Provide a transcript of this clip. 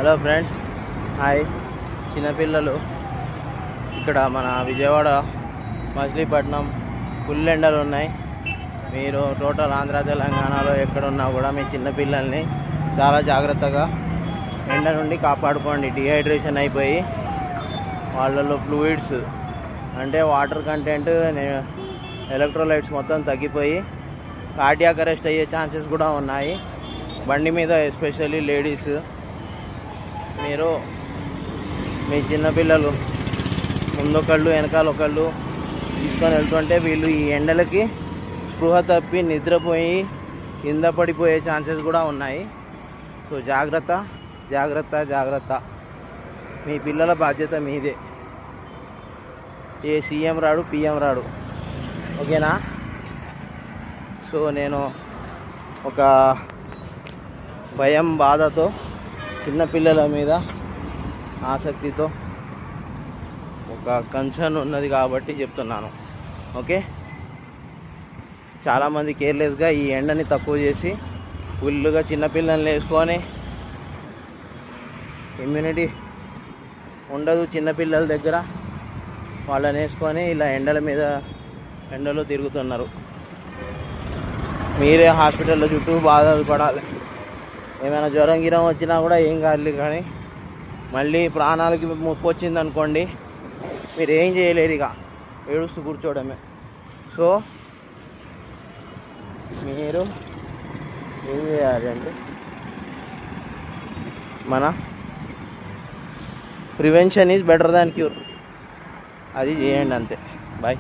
Hello friends, hi. చిన్నపిల్లలు ఇక్కడ మన విజయవాడ మచిలీపట్నం ఫుల్ ఎండలు ఉన్నాయి. మీరు టోటల్ ఆంధ్ర తెలంగాణలో ఎక్కడున్నా కూడా మీ చిన్నపిల్లల్ని చాలా జాగ్రత్తగా ఎండ నుండి కాపాడుకోండి. డిహైడ్రేషన్ అయిపోయి వాళ్ళలో ఫ్లూయిడ్స్ అంటే వాటర్ కంటెంట్, ఎలక్ట్రోలైట్స్ మొత్తం తగ్గిపోయి కార్డియాక్ అరెస్ట్ అయ్యే ఛాన్సెస్ కూడా ఉన్నాయి. బండి మీద ఎస్పెషల్లీ లేడీస్, మీరు మీ చిన్నపిల్లలు ముందొకళ్ళు వెనకాల ఒకళ్ళు తీసుకొని వెళ్తుంటే వీళ్ళు ఈ ఎండలకి స్పృహ తప్పి నిద్రపోయి కింద పడిపోయే ఛాన్సెస్ కూడా ఉన్నాయి. సో జాగ్రత్త జాగ్రత్త జాగ్రత్త. మీ పిల్లల బాధ్యత మీదే. ఏ సీఎం రాడు, పిఎం రాడు, ఓకేనా? సో నేను ఒక భయం, బాధతో, చిన్నపిల్లల మీద ఆసక్తితో, ఒక కన్సర్న్ ఉన్నది కాబట్టి చెప్తున్నాను. ఓకే, చాలామంది కేర్లెస్గా ఈ ఎండని తక్కువ చేసి ఫుల్గా చిన్నపిల్లల్ని వేసుకొని, ఇమ్యూనిటీ ఉండదు చిన్నపిల్లల దగ్గర, వాళ్ళని వేసుకొని ఇలా ఎండలో తిరుగుతున్నారు. మీరే హాస్పిటల్లో చుట్టూ బాధలు పడాలి. ఏమైనా జ్వరం గిరం వచ్చినా కూడా ఏం కాదు, కానీ మళ్ళీ ప్రాణాలకి ముప్పు వచ్చింది అనుకోండి, మీరు ఏం చేయలేరు, ఇక ఏడుస్తూ కూర్చోవడమే. సో మీరు ఏం చేయాలి అంటే మన prevention is better than cure. అది చేయండి, అంతే. బాయ్.